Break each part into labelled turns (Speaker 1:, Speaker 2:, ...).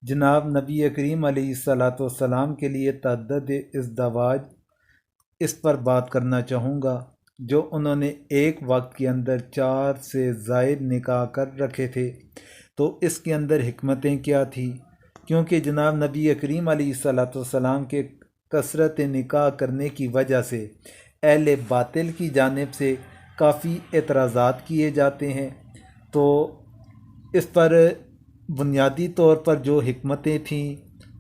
Speaker 1: جناب نبی کریم علیہ الصلاۃ والسلام کے لیے تعدد ازدواج، اس پر بات کرنا چاہوں گا، جو انہوں نے ایک وقت کے اندر 4 سے زائد نکاح کر رکھے تھے۔ تو اس کے اندر حکمتیں کیا تھی؟ کیونکہ جناب نبی کریم علیہ الصلاۃ والسلام کے کثرت نکاح کرنے کی وجہ سے اہل باطل کی جانب سے کافی اعتراضات کیے جاتے ہیں۔ تو اس پر بنیادی طور پر جو حکمتیں تھیں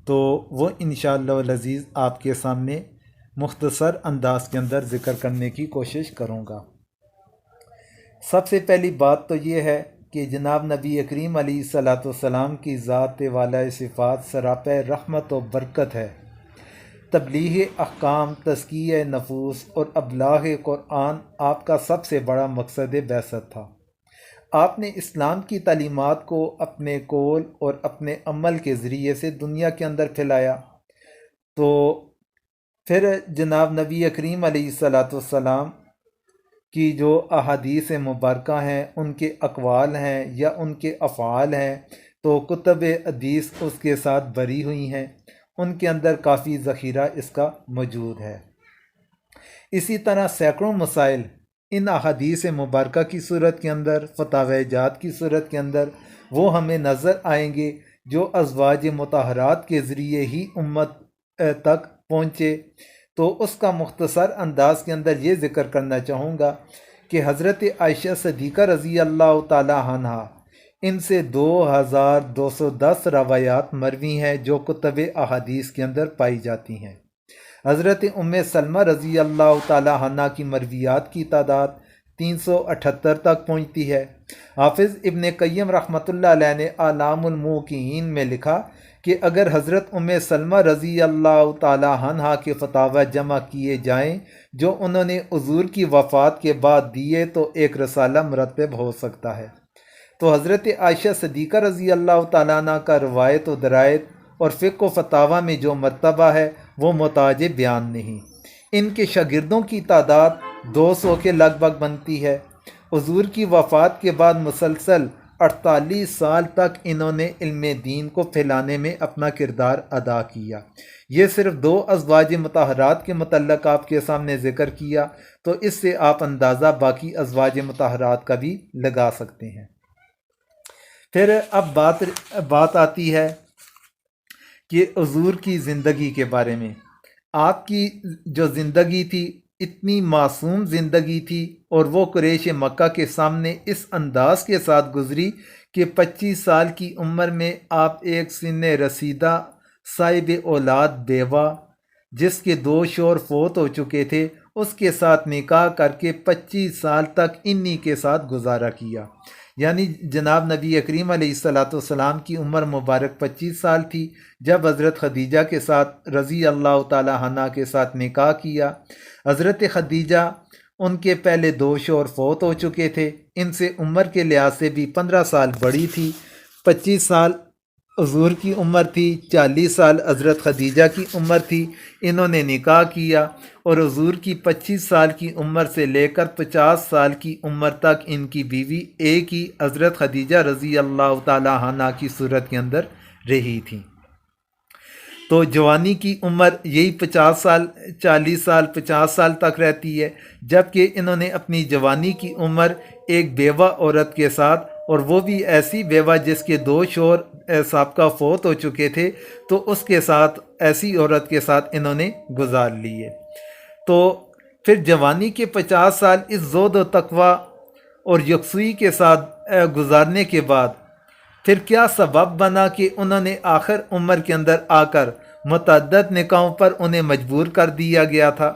Speaker 1: تو وہ انشاءاللہ العزیز آپ کے سامنے مختصر انداز کے اندر ذکر کرنے کی کوشش کروں گا۔ سب سے پہلی بات تو یہ ہے کہ جناب نبی کریم علیہ الصلاۃ والسلام کی ذات والا صفات سراپہ رحمت و برکت ہے۔ تبلیغ احکام، تزکیہ نفوس اور ابلاغ قرآن آپ کا سب سے بڑا مقصد بعثت تھا۔ آپ نے اسلام کی تعلیمات کو اپنے قول اور اپنے عمل کے ذریعے سے دنیا کے اندر پھیلایا۔ تو پھر جناب نبی کریم علیہ الصلاۃ والسلام کی جو احادیث مبارکہ ہیں، ان کے اقوال ہیں یا ان کے افعال ہیں، تو کتب حدیث اس کے ساتھ بری ہوئی ہیں، ان کے اندر کافی ذخیرہ اس کا موجود ہے۔ اسی طرح سینکڑوں مسائل ان احادیث مبارکہ کی صورت کے اندر، فتاوی جات کی صورت کے اندر وہ ہمیں نظر آئیں گے جو ازواج مطہرات کے ذریعے ہی امت تک پہنچے۔ تو اس کا مختصر انداز کے اندر یہ ذکر کرنا چاہوں گا کہ حضرت عائشہ صدیقہ رضی اللہ تعالی عنہ، ان سے 2210 روایات مروی ہیں جو کتب احادیث کے اندر پائی جاتی ہیں۔ حضرت ام سلمہ رضی اللہ تعالی عنہ کی مرویات کی تعداد 378 تک پہنچتی ہے۔ حافظ ابن قیم رحمۃ اللہ علیہ نے اعلام الموقعین میں لکھا کہ اگر حضرت ام سلمہ رضی اللہ تعالی عنہ کے فتاوی جمع کیے جائیں جو انہوں نے حضور کی وفات کے بعد دیے تو ایک رسالہ مرتب ہو سکتا ہے۔ تو حضرت عائشہ صدیقہ رضی اللہ تعالیٰ عنہ کا روایت و درایت اور فقہ و فتاوی میں جو مرتبہ ہے وہ محتاج بیان نہیں۔ ان کے شاگردوں کی تعداد 200 کے لگ بھگ بنتی ہے۔ حضور کی وفات کے بعد مسلسل 48 سال تک انہوں نے علم دین کو پھیلانے میں اپنا کردار ادا کیا۔ یہ صرف 2 ازواج مطہرات کے متعلق آپ کے سامنے ذکر کیا، تو اس سے آپ اندازہ باقی ازواج مطہرات کا بھی لگا سکتے ہیں۔ پھر اب بات آتی ہے کہ حضور کی زندگی کے بارے میں۔ آپ کی جو زندگی تھی اتنی معصوم زندگی تھی، اور وہ قریش مکہ کے سامنے اس انداز کے ساتھ گزری کہ 25 سال کی عمر میں آپ ایک سن رسیدہ صاحب اولاد بیوہ، جس کے 2 شوہر فوت ہو چکے تھے، اس کے ساتھ نکاح کر کے 25 سال تک انہی کے ساتھ گزارا کیا۔ یعنی جناب نبی کریم علیہ الصلاۃ والسلام کی عمر مبارک 25 سال تھی جب حضرت خدیجہ کے ساتھ رضی اللہ تعالی عنہ کے ساتھ نکاح کیا۔ حضرت خدیجہ، ان کے پہلے 2 شوہر فوت ہو چکے تھے، ان سے عمر کے لحاظ سے بھی 15 سال بڑی تھی۔ 25 سال حضور کی عمر تھی، 40 سال حضرت خدیجہ کی عمر تھی۔ انہوں نے نکاح کیا اور حضور کی 25 سال کی عمر سے لے کر 50 سال کی عمر تک ان کی بیوی ایک ہی حضرت خدیجہ رضی اللہ تعالی عنہ کی صورت کے اندر رہی تھی۔ تو جوانی کی عمر یہی 50 سال، 40 سال، 50 سال تک رہتی ہے، جبکہ انہوں نے اپنی جوانی کی عمر ایک بیوہ عورت کے ساتھ، اور وہ بھی ایسی بیوہ جس کے 2 شوہر سابقہ فوت ہو چکے تھے، تو اس کے ساتھ، ایسی عورت کے ساتھ انہوں نے گزار لیے۔ تو پھر جوانی کے 50 سال اس زہد و تقوی اور یکسوئی کے ساتھ گزارنے کے بعد پھر کیا سبب بنا کہ انہوں نے آخر عمر کے اندر آ کر متعدد نکاحوں پر انہیں مجبور کر دیا گیا تھا؟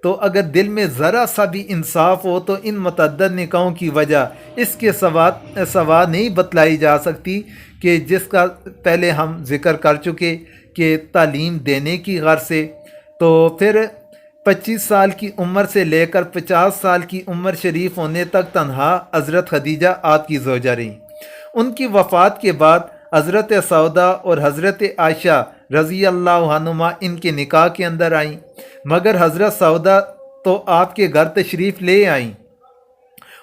Speaker 1: تو اگر دل میں ذرا سا بھی انصاف ہو تو ان متعدد نکاحوں کی وجہ اس کے سوا نہیں بتلائی جا سکتی کہ جس کا پہلے ہم ذکر کر چکے کہ تعلیم دینے کی غرض سے۔ تو پھر 25 سال کی عمر سے لے کر 50 سال کی عمر شریف ہونے تک تنہا حضرت خدیجہ آپ کی زوجہ رہیں۔ ان کی وفات کے بعد حضرت سودا اور حضرت عائشہ رضی اللہ عنہما ان کے نکاح کے اندر آئیں، مگر حضرت سودا تو آپ کے گھر تشریف لے آئیں،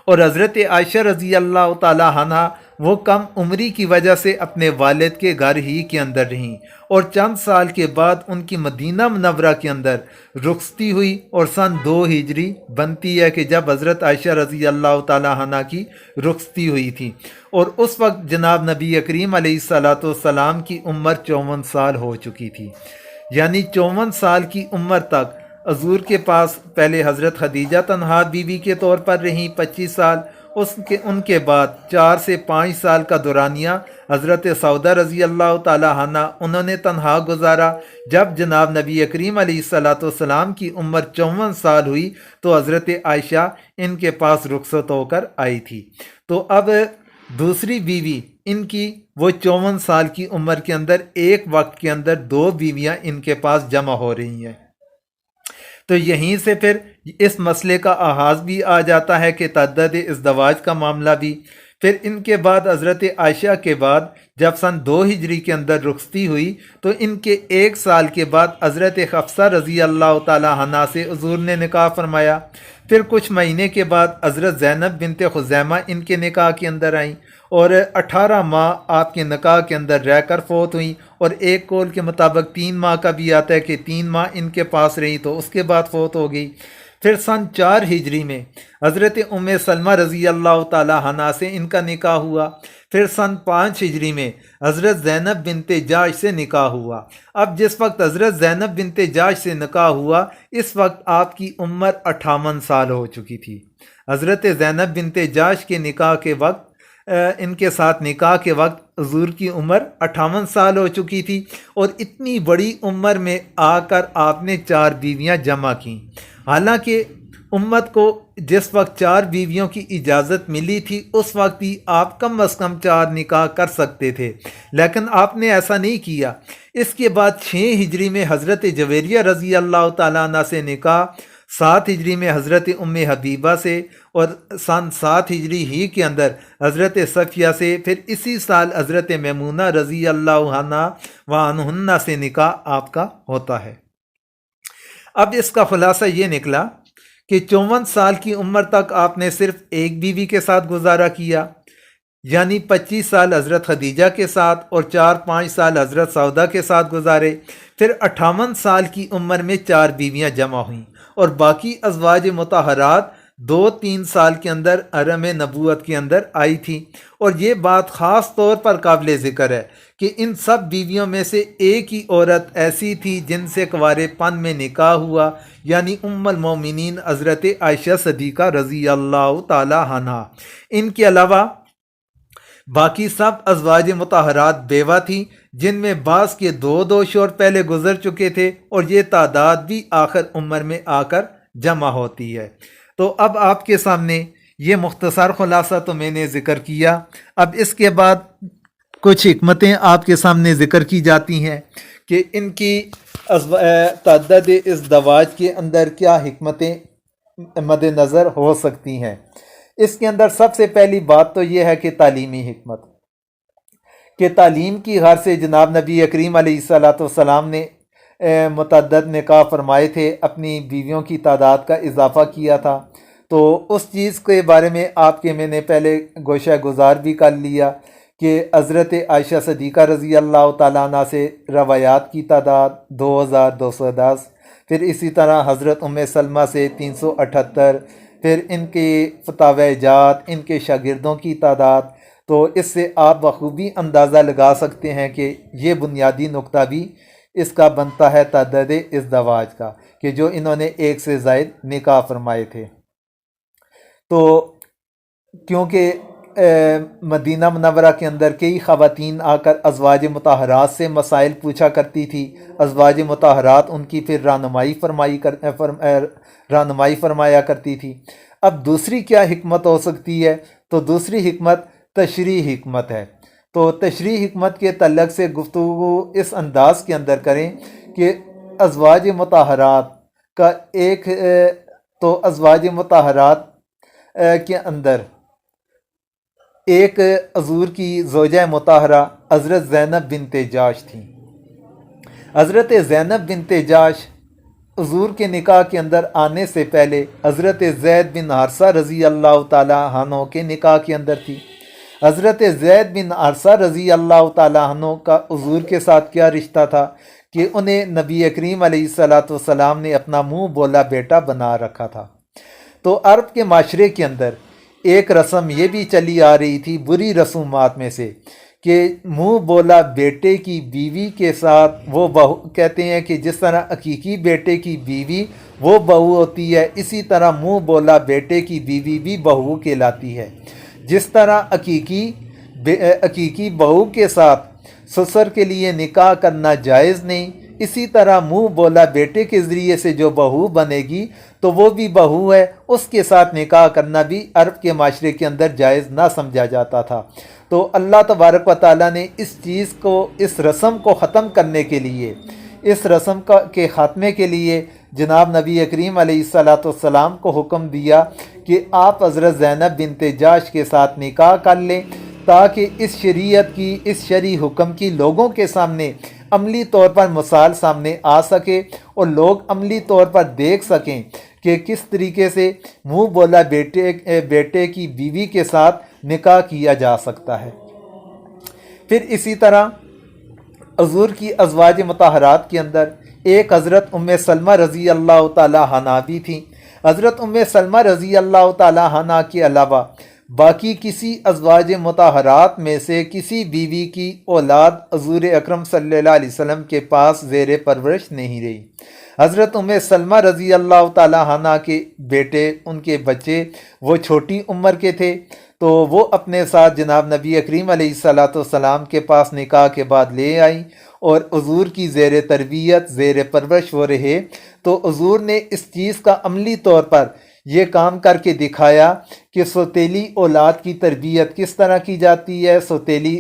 Speaker 1: اور حضرت عائشہ رضی اللہ تعالی عنہ وہ کم عمری کی وجہ سے اپنے والد کے گھر ہی کے اندر رہیں، اور چند سال کے بعد ان کی مدینہ منورہ کے اندر رخصتی ہوئی، اور سن 2 ہجری بنتی ہے کہ جب حضرت عائشہ رضی اللہ تعالیٰ عنہ کی رخصتی ہوئی تھی، اور اس وقت جناب نبی کریم علیہ الصلاۃ والسلام کی عمر 54 سال ہو چکی تھی۔ یعنی 54 سال کی عمر تک حضور کے پاس پہلے حضرت خدیجہ تنہا بیوی کے طور پر رہیں 25 سال، ان کے بعد 4 سے 5 سال کا دورانیہ حضرت سودہ رضی اللہ تعالیٰ عنہ انہوں نے تنہا گزارا۔ جب جناب نبی کریم علیہ الصلاۃ والسلام کی عمر 54 سال ہوئی تو حضرت عائشہ ان کے پاس رخصت ہو کر آئی تھی۔ تو اب دوسری بیوی ان کی وہ 54 سال کی عمر کے اندر ایک وقت کے اندر 2 بیویاں ان کے پاس جمع ہو رہی ہیں۔ تو یہیں سے پھر اس مسئلے کا آغاز بھی آ جاتا ہے کہ تعدد ازدواج کا معاملہ بھی۔ پھر ان کے بعد حضرت عائشہ کے بعد جب سن 2 ہجری کے اندر رخصتی ہوئی تو ان کے 1 سال کے بعد حضرت حفصہ رضی اللہ تعالیٰ عنہ سے حضور نے نکاح فرمایا۔ پھر کچھ مہینے کے بعد حضرت زینب بنت خزیمہ ان کے نکاح کے اندر آئیں، اور 18 ماہ آپ کے نکاح کے اندر رہ کر فوت ہوئیں، اور ایک قول کے مطابق 3 ماہ کا بھی آتا ہے کہ 3 ماہ ان کے پاس رہی تو اس کے بعد فوت ہو گئی۔ پھر سن 4 ہجری میں حضرت ام سلمہ رضی اللہ تعالیٰ عنہ سے ان کا نکاح ہوا۔ پھر سن 5 ہجری میں حضرت زینب بنت جاش سے نکاح ہوا۔ اب جس وقت حضرت زینب بنت جاش سے نکاح ہوا اس وقت آپ کی عمر 58 سال ہو چکی تھی۔ حضرت زینب بنت جاش کے نکاح کے وقت ان کے ساتھ نکاح کے وقت حضور کی عمر 58 سال ہو چکی تھی، اور اتنی بڑی عمر میں آ کر آپ نے 4 بیویاں جمع کیں۔ حالانکہ امت کو جس وقت 4 بیویوں کی اجازت ملی تھی اس وقت ہی آپ کم از کم 4 نکاح کر سکتے تھے، لیکن آپ نے ایسا نہیں کیا۔ اس کے بعد 6 ہجری میں حضرت جویریہ رضی اللہ تعالیٰ عنہ سے نکاح، 7 ہجری میں حضرت ام حبیبہ سے، اور سن 7 ہجری ہی کے اندر حضرت صفیہ سے، پھر اسی سال حضرت میمونہ رضی اللہ عنہ عنہن سے نکاح آپ کا ہوتا ہے۔ اب اس کا خلاصہ یہ نکلا کہ 54 سال کی عمر تک آپ نے صرف ایک بیوی کے ساتھ گزارا کیا، یعنی 25 سال حضرت خدیجہ کے ساتھ اور 4-5 سال حضرت سودہ کے ساتھ گزارے۔ پھر 58 سال کی عمر میں 4 بیویاں جمع ہوئیں، اور باقی ازواج مطہرات 2-3 سال کے اندر حرم نبوت کے اندر آئی تھی۔ اور یہ بات خاص طور پر قابل ذکر ہے کہ ان سب بیویوں میں سے ایک ہی عورت ایسی تھی جن سے کنوارے پن میں نکاح ہوا، یعنی ام المومنین حضرت عائشہ صدیقہ رضی اللہ تعالی عنہا۔ ان کے علاوہ باقی سب ازواج مطہرات بیوہ تھیں، جن میں بعض کے 2 شوہر پہلے گزر چکے تھے، اور یہ تعداد بھی آخر عمر میں آ کر جمع ہوتی ہے۔ تو اب آپ کے سامنے یہ مختصر خلاصہ تو میں نے ذکر کیا۔ اب اس کے بعد کچھ حکمتیں آپ کے سامنے ذکر کی جاتی ہیں کہ ان کی تعدد ازدواج کے اندر کیا حکمتیں مد نظر ہو سکتی ہیں۔ اس کے اندر سب سے پہلی بات تو یہ ہے کہ تعلیمی حکمت، کہ تعلیم کی غرض سے جناب نبی کریم علیہ الصلاۃ والسلام نے متعدد نکاح فرمائے تھے، اپنی بیویوں کی تعداد کا اضافہ کیا تھا۔ تو اس چیز کے بارے میں آپ کے میں نے پہلے گوشہ گزار بھی کر لیا کہ حضرت عائشہ صدیقہ رضی اللہ تعالیٰ عنہ سے روایات کی تعداد 2210، پھر اسی طرح حضرت ام سلمہ سے 378، پھر ان کے فتاوی جات، ان کے شاگردوں کی تعداد۔ تو اس سے آپ بخوبی اندازہ لگا سکتے ہیں کہ یہ بنیادی نقطہ بھی اس کا بنتا ہے تعدد ازدواج کا، کہ جو انہوں نے 1 سے زائد نکاح فرمائے تھے۔ تو کیونکہ مدینہ منورہ کے اندر کئی خواتین آ کر ازواج مطہرات سے مسائل پوچھا کرتی تھی، ازواج مطہرات ان کی پھر رہنمائی فرمایا کرتی تھی۔ اب دوسری کیا حکمت ہو سکتی ہے؟ تو دوسری حکمت تشریح حکمت ہے۔ تو تشریح حکمت کے تعلق سے گفتگو اس انداز کے اندر کریں کہ ازواج مطہرات کا ازواج مطہرات کے اندر ایک حضور کی زوجہ مطہرہ حضرت زینب بنت جاش تھیں۔ حضرت زینب بنت جاش حضور کے نکاح کے اندر آنے سے پہلے حضرت زید بن حارثہ رضی اللہ تعالی عنہ کے نکاح کے اندر تھی۔ حضرت زید بن عرصہ رضی اللہ تعالیٰ عنہ کا حضور کے ساتھ کیا رشتہ تھا کہ انہیں نبی کریم علیہ الصلاۃ والسلام نے اپنا منہ بولا بیٹا بنا رکھا تھا۔ تو عرب کے معاشرے کے اندر ایک رسم یہ بھی چلی آ رہی تھی بری رسومات میں سے کہ منہ بولا بیٹے کی بیوی کے ساتھ وہ بہو، کہتے ہیں کہ جس طرح حقیقی بیٹے کی بیوی وہ بہو ہوتی ہے، اسی طرح منہ بولا بیٹے کی بیوی بھی بہو کہلاتی ہے۔ جس طرح حقیقی بہو کے ساتھ سسر کے لیے نکاح کرنا جائز نہیں، اسی طرح منہ بولا بیٹے کے ذریعے سے جو بہو بنے گی تو وہ بھی بہو ہے، اس کے ساتھ نکاح کرنا بھی عرب کے معاشرے کے اندر جائز نہ سمجھا جاتا تھا۔ تو اللہ تبارک و تعالیٰ نے اس چیز کو، اس رسم کو ختم کرنے کے لیے، اس رسم کے خاتمے کے لیے جناب نبی کریم علیہ الصلاۃ والسلام کو حکم دیا کہ آپ حضرت زینب بنت جاش کے ساتھ نکاح کر لیں، تاکہ اس شریعت کی، اس شرعی حکم کی لوگوں کے سامنے عملی طور پر مثال سامنے آ سکے اور لوگ عملی طور پر دیکھ سکیں کہ کس طریقے سے منہ بولا بیٹے کی بیوی کے ساتھ نکاح کیا جا سکتا ہے۔ پھر اسی طرح حضور کی ازواج مطہرات کے اندر ایک حضرت ام سلمہ رضی اللہ تعالیٰ عنہا بھی تھیں۔ حضرت ام سلمہ رضی اللہ تعالیٰ عنہا کے علاوہ باقی کسی ازواج مطہرات میں سے کسی بیوی کی اولاد حضور اکرم صلی اللہ علیہ وسلم کے پاس زیر پرورش نہیں رہی۔ حضرت ام سلمہ رضی اللہ تعالیٰ عنہ کے بیٹے، ان کے بچے وہ چھوٹی عمر کے تھے، تو وہ اپنے ساتھ جناب نبی کریم علیہ الصلاۃ والسلام کے پاس نکاح کے بعد لے آئیں اور حضور کی زیر تربیت، زیر پرورش وہ رہے۔ تو حضور نے اس چیز کا عملی طور پر یہ کام کر کے دکھایا کہ سوتیلی اولاد کی تربیت کس طرح کی جاتی ہے، سوتیلی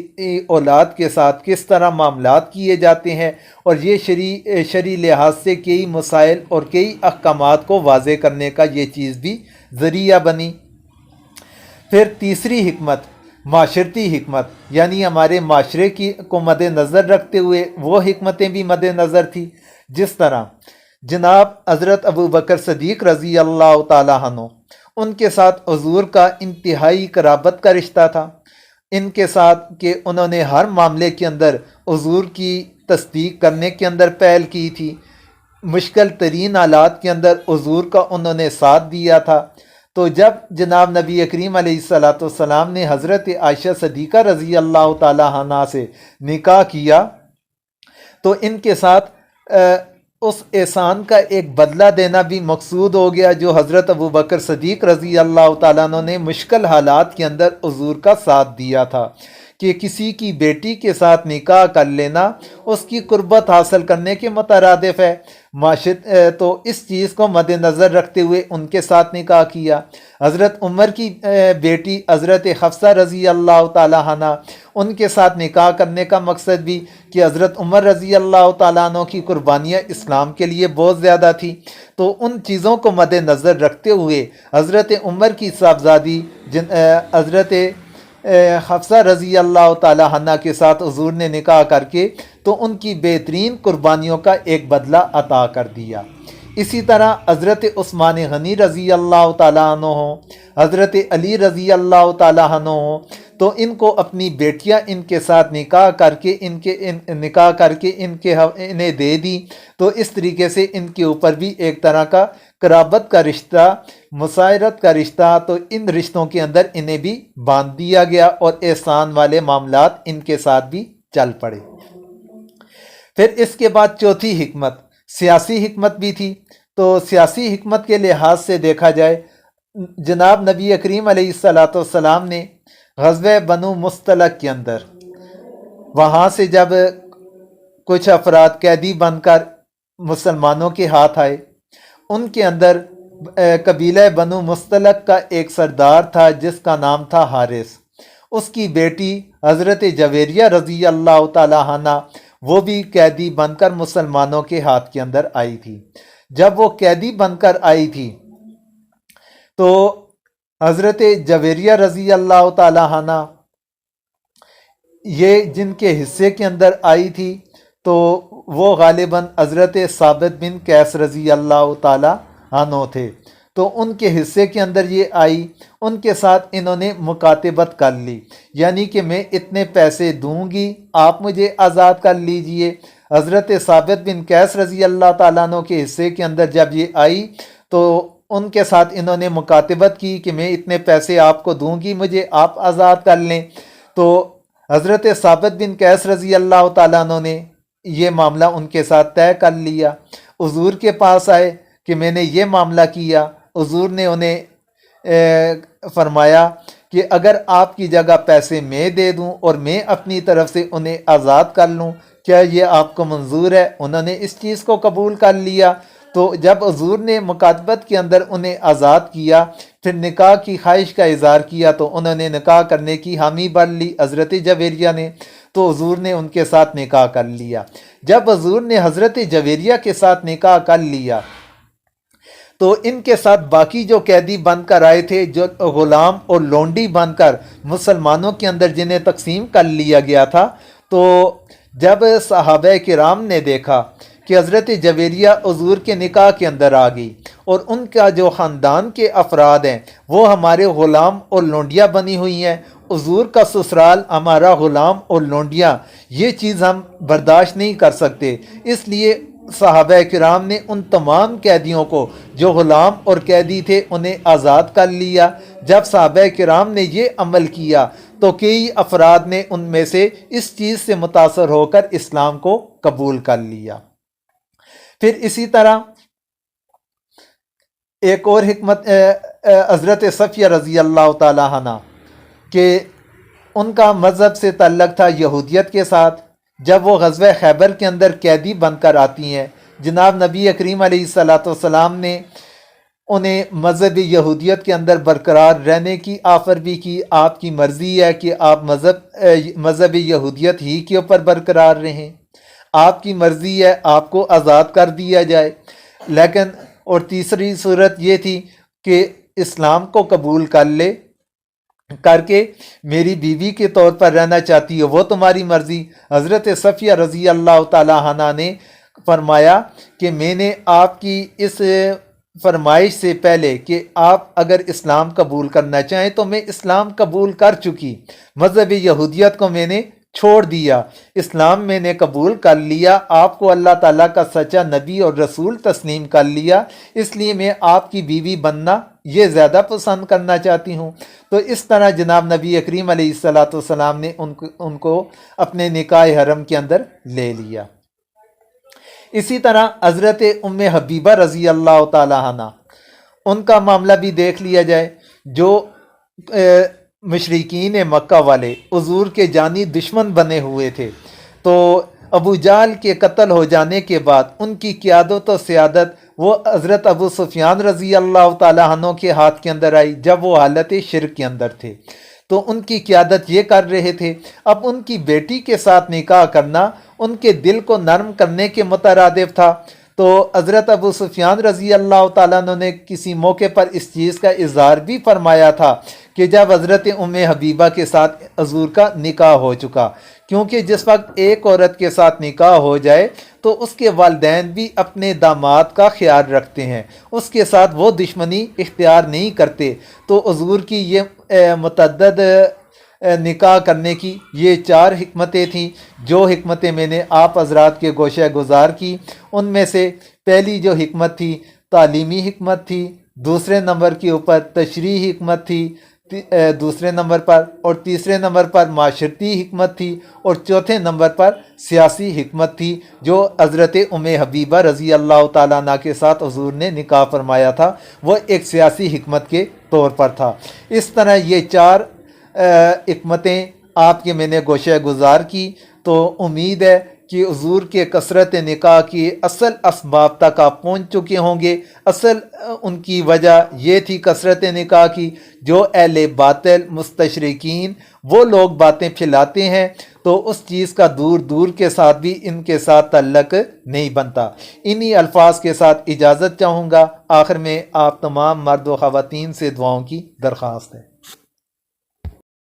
Speaker 1: اولاد کے ساتھ کس طرح معاملات کیے جاتے ہیں، اور یہ شرعی لحاظ سے کئی مسائل اور کئی احکامات کو واضح کرنے کا یہ چیز بھی ذریعہ بنی۔ پھر تیسری حکمت معاشرتی حکمت، یعنی ہمارے معاشرے کو مد نظر رکھتے ہوئے وہ حکمتیں بھی مد نظر تھی، جس طرح جناب حضرت ابو بکر صدیق رضی اللہ تعالیٰ عنہ، ان کے ساتھ حضور کا انتہائی قرابت کا رشتہ تھا، ان کے ساتھ کہ انہوں نے ہر معاملے کے اندر حضور کی تصدیق کرنے کے اندر پہل کی تھی، مشکل ترین حالات کے اندر حضور کا انہوں نے ساتھ دیا تھا۔ تو جب جناب نبی کریم علیہ الصلاۃ والسلام نے حضرت عائشہ صدیقہ رضی اللہ تعالیٰ عنہ سے نکاح کیا تو ان کے ساتھ اس احسان کا ایک بدلہ دینا بھی مقصود ہو گیا جو حضرت ابو بکر صدیق رضی اللہ تعالیٰ عنہ نے مشکل حالات کے اندر حضور کا ساتھ دیا تھا، کہ کسی کی بیٹی کے ساتھ نکاح کر لینا اس کی قربت حاصل کرنے کے مترادف ہے۔ تو اس چیز کو مد نظر رکھتے ہوئے ان کے ساتھ نکاح کیا۔ حضرت عمر کی بیٹی حضرت حفصہ رضی اللہ تعالیٰ عنہ، ان کے ساتھ نکاح کرنے کا مقصد بھی کہ حضرت عمر رضی اللہ تعالیٰ عنہ کی قربانیاں اسلام کے لیے بہت زیادہ تھی، تو ان چیزوں کو مد نظر رکھتے ہوئے حضرت عمر کی صاحبزادی حضرت حفصہ رضی اللہ تعالیٰ عنہ کے ساتھ حضور نے نکاح کر کے تو ان کی بہترین قربانیوں کا ایک بدلہ عطا کر دیا۔ اسی طرح حضرت عثمان غنی رضی اللہ تعالیٰ عنہ ہوں، حضرت علی رضی اللہ تعالیٰ عنہ ہوں، تو ان کو اپنی بیٹیاں ان کے ساتھ نکاح کر کے انہیں دے دی، تو اس طریقے سے ان کے اوپر بھی ایک طرح کا قرابت کا رشتہ، مسائرت کا رشتہ، تو ان رشتوں کے اندر انہیں بھی باندھ دیا گیا اور احسان والے معاملات ان کے ساتھ بھی چل پڑے۔ پھر اس کے بعد چوتھی حکمت سیاسی حکمت بھی تھی۔ تو سیاسی حکمت کے لحاظ سے دیکھا جائے، جناب نبی کریم علیہ الصلاۃ والسلام نے غزوہ بنو مصطلق کے اندر وہاں سے جب کچھ افراد قیدی بن کر مسلمانوں کے ہاتھ آئے، ان کے اندر قبیلہ بنو مصطلق کا ایک سردار تھا جس کا نام تھا حارث، اس کی بیٹی حضرت جویریہ رضی اللہ تعالیٰ عنہ وہ بھی قیدی بن کر مسلمانوں کے ہاتھ کے اندر آئی تھی۔ جب وہ قیدی بن کر آئی تھی تو حضرت جویریہ رضی اللہ تعالیٰ عنہ یہ جن کے حصے کے اندر آئی تھی تو وہ غالباً حضرت ثابت بن قیس رضی اللہ تعالیٰ عنہ تھے۔ تو ان کے حصے کے اندر یہ آئی، ان کے ساتھ انہوں نے مکاتبت کر لی، یعنی کہ میں اتنے پیسے دوں گی، آپ مجھے آزاد کر لیجئے۔ حضرت ثابت بن قیس رضی اللہ تعالیٰ عنہ کے حصے کے اندر جب یہ آئی تو ان کے ساتھ انہوں نے مکاتبت کی کہ میں اتنے پیسے آپ کو دوں گی، مجھے آپ آزاد کر لیں۔ تو حضرت ثابت بن قیس رضی اللہ تعالیٰ عنہ نے یہ معاملہ ان کے ساتھ طے کر لیا، حضور کے پاس آئے کہ میں نے یہ معاملہ کیا۔ حضور نے انہیں فرمایا کہ اگر آپ کی جگہ پیسے میں دے دوں اور میں اپنی طرف سے انہیں آزاد کر لوں، کیا یہ آپ کو منظور ہے؟ انہوں نے اس چیز کو قبول کر لیا۔ تو جب حضور نے مکاتبت کے اندر انہیں آزاد کیا، پھر نکاح کی خواہش کا اظہار کیا، تو انہوں نے نکاح کرنے کی حامی بھر لی حضرت جویریہ نے، تو حضور نے ان کے ساتھ نکاح کر لیا۔ جب حضور نے حضرت جویریہ کے ساتھ نکاح کر لیا تو ان کے ساتھ باقی جو قیدی بن کر آئے تھے، جو غلام اور لونڈی بن کر مسلمانوں کے اندر جنہیں تقسیم کر لیا گیا تھا، تو جب صحابہ کرام نے دیکھا کہ حضرت جویریہ حضور کے نکاح کے اندر آ گئی اور ان کا جو خاندان کے افراد ہیں وہ ہمارے غلام اور لونڈیاں بنی ہوئی ہیں، حضور کا سسرال ہمارا غلام اور لونڈیاں، یہ چیز ہم برداشت نہیں کر سکتے، اس لیے صحابہ کرام نے ان تمام قیدیوں کو جو غلام اور قیدی تھے انہیں آزاد کر لیا۔ جب صحابہ کرام نے یہ عمل کیا تو کئی افراد نے ان میں سے اس چیز سے متاثر ہو کر اسلام کو قبول کر لیا۔ پھر اسی طرح ایک اور حکمت حضرت صفیہ رضی اللہ تعالیٰ عنہ کہ ان کا مذہب سے تعلق تھا یہودیت کے ساتھ۔ جب وہ غزوہ خیبر کے اندر قیدی بن کر آتی ہیں، جناب نبی کریم علیہ السلام نے انہیں مذہب یہودیت کے اندر برقرار رہنے کی آفر بھی کی، آپ کی مرضی ہے کہ آپ مذہب یہودیت ہی کے اوپر برقرار رہیں، آپ کی مرضی ہے آپ کو آزاد کر دیا جائے۔ لیکن اور تیسری صورت یہ تھی کہ اسلام کو قبول کر کے میری بیوی کے طور پر رہنا چاہتی ہے وہ تمہاری مرضی۔ حضرت صفیہ رضی اللہ تعالی عنہ نے فرمایا کہ میں نے آپ کی اس فرمائش سے پہلے کہ آپ اگر اسلام قبول کرنا چاہیں تو میں اسلام قبول کر چکی، مذہب یہودیت کو میں نے چھوڑ دیا، اسلام میں نے قبول کر لیا، آپ کو اللہ تعالیٰ کا سچا نبی اور رسول تسلیم کر لیا، اس لیے میں آپ کی بیوی بننا یہ زیادہ پسند کرنا چاہتی ہوں۔ تو اس طرح جناب نبی کریم علیہ السلام نے ان کو اپنے نکاح حرم کے اندر لے لیا۔ اسی طرح حضرت ام حبیبہ رضی اللہ تعالی عنہ، ان کا معاملہ بھی دیکھ لیا جائے، جو مشرکین مکہ والے حضور کے جانی دشمن بنے ہوئے تھے، تو ابو جہل کے قتل ہو جانے کے بعد ان کی قیادت و سیادت وہ حضرت ابو سفیان رضی اللہ تعالی عنہ کے ہاتھ کے اندر آئی جب وہ حالت شرک کے اندر تھے، تو ان کی قیادت یہ کر رہے تھے۔ اب ان کی بیٹی کے ساتھ نکاح کرنا ان کے دل کو نرم کرنے کے مترادف تھا، تو حضرت ابو سفیان رضی اللہ تعالیٰ عنہ نے کسی موقع پر اس چیز کا اظہار بھی فرمایا تھا کہ جب حضرت ام حبیبہ کے ساتھ حضور کا نکاح ہو چکا، کیونکہ جس وقت ایک عورت کے ساتھ نکاح ہو جائے تو اس کے والدین بھی اپنے داماد کا خیال رکھتے ہیں، اس کے ساتھ وہ دشمنی اختیار نہیں کرتے۔ تو حضور کی یہ متعدد نکاح کرنے کی یہ 4 حکمتیں تھیں، جو حکمتیں میں نے آپ حضرات کے گوشہ گزار کی۔ ان میں سے پہلی جو حکمت تھی تعلیمی حکمت تھی، دوسرے نمبر کے اوپر تشریحی حکمت تھی دوسرے نمبر پر، اور تیسرے نمبر پر معاشرتی حکمت تھی، اور چوتھے نمبر پر سیاسی حکمت تھی، جو حضرت ام حبیبہ رضی اللہ تعالیٰ عنہ کے ساتھ حضور نے نکاح فرمایا تھا، وہ ایک سیاسی حکمت کے طور پر تھا۔ اس طرح یہ 4 حکمتیں آپ کے میں نے گوشہ گزار کی، تو امید ہے کہ حضور کے کثرت نکاح کی اصل اسباب تک آپ پہنچ چکے ہوں گے۔ اصل ان کی وجہ یہ تھی کثرت نکاح کی، جو اہل باطل مستشرقین وہ لوگ باتیں پھیلاتے ہیں، تو اس چیز کا دور دور کے ساتھ بھی ان کے ساتھ تعلق نہیں بنتا۔ انہی الفاظ کے ساتھ اجازت چاہوں گا۔ آخر میں آپ تمام مرد و خواتین سے دعاؤں کی درخواست ہے۔